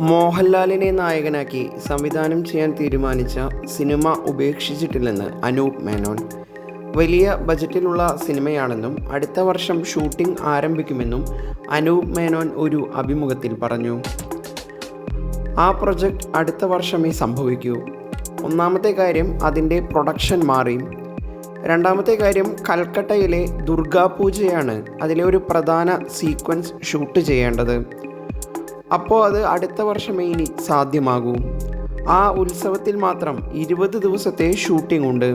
മോഹൻലാലിനെ നായകനാക്കി സംവിധാനം ചെയ്യാൻ തീരുമാനിച്ച സിനിമ ഉപേക്ഷിച്ചിട്ടില്ലെന്ന് അനൂപ് മേനോൻ. വലിയ ബജറ്റിലുള്ള സിനിമയാണെന്നും അടുത്ത വർഷം ഷൂട്ടിംഗ് ആരംഭിക്കുമെന്നും അനൂപ് മേനോൻ ഒരു അഭിമുഖത്തിൽ പറഞ്ഞു. ആ പ്രൊജക്റ്റ് അടുത്ത വർഷമേ സംഭവിക്കൂ. ഒന്നാമത്തെ കാര്യം അതിൻ്റെ പ്രൊഡക്ഷൻ മാറി. രണ്ടാമത്തെ കാര്യം കൽക്കട്ടയിലെ ദുർഗാപൂജയാണ് അതിലെ ഒരു പ്രധാന സീക്വൻസ് ഷൂട്ട് ചെയ്യേണ്ടത്. അപ്പോൾ അത് അടുത്ത വർഷമേ ഇനി സാധ്യമാകൂ. ആ ഉത്സവത്തിൽ മാത്രം 20 ദിവസത്തെ ഷൂട്ടിംഗ് ഉണ്ട്.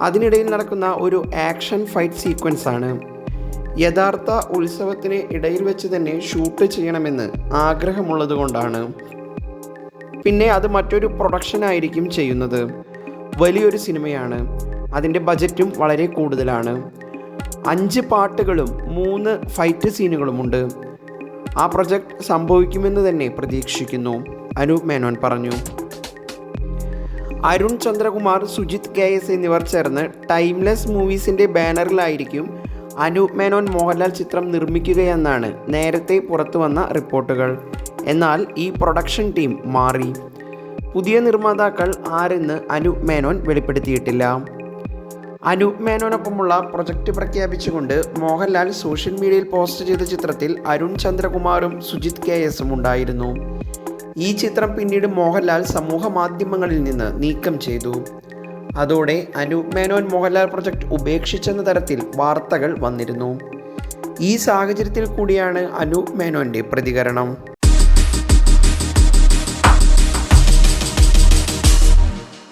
അതിനിടയിൽ നടക്കുന്ന ഒരു ആക്ഷൻ ഫൈറ്റ് സീക്വൻസ് ആണ്. യഥാർത്ഥ ഉത്സവത്തിന് ഇടയിൽ വെച്ച് തന്നെ ഷൂട്ട് ചെയ്യണമെന്ന് ആഗ്രഹമുള്ളതുകൊണ്ടാണ്. പിന്നെ അത് മറ്റൊരു പ്രൊഡക്ഷനായിരിക്കും ചെയ്യുന്നത്. വലിയൊരു സിനിമയാണ്. അതിൻ്റെ ബജറ്റും വളരെ കൂടുതലാണ്. 5 പാട്ടുകളും 3 ഫൈറ്റ് സീനുകളുമുണ്ട്. ആ പ്രൊജക്റ്റ് സംഭവിക്കുമെന്ന് തന്നെ പ്രതീക്ഷിക്കുന്നു, അനൂപ് മേനോൻ പറഞ്ഞു. അരുൺ ചന്ദ്രകുമാർ, സുജിത് KS എന്നിവർ ചേർന്ന് ടൈംലെസ് മൂവീസിൻ്റെ ബാനറിലായിരിക്കും അനൂപ് മേനോൻ മോഹൻലാൽ ചിത്രം നിർമ്മിക്കുകയെന്നാണ് നേരത്തെ പുറത്തു വന്ന റിപ്പോർട്ടുകൾ. എന്നാൽ ഈ പ്രൊഡക്ഷൻ ടീം മാറി. പുതിയ നിർമ്മാതാക്കൾ ആരെന്ന് അനൂപ് മേനോൻ വെളിപ്പെടുത്തിയിട്ടില്ല. അനൂപ് മേനോനൊപ്പമുള്ള പ്രൊജക്റ്റ് പ്രഖ്യാപിച്ചുകൊണ്ട് മോഹൻലാൽ സോഷ്യൽ മീഡിയയിൽ പോസ്റ്റ് ചെയ്ത ചിത്രത്തിൽ അരുൺ ചന്ദ്രകുമാറും സുജിത് KSഉം ഉണ്ടായിരുന്നു. ഈ ചിത്രം പിന്നീട് മോഹൻലാൽ സമൂഹ മാധ്യമങ്ങളിൽ നിന്ന് നീക്കം ചെയ്തു. അതോടെ അനൂപ് മേനോൻ മോഹൻലാൽ പ്രൊജക്റ്റ് ഉപേക്ഷിച്ചെന്ന തരത്തിൽ വാർത്തകൾ വന്നിരുന്നു. ഈ സാഹചര്യത്തിൽ കൂടിയാണ് അനൂപ് മേനോൻ്റെ പ്രതികരണം.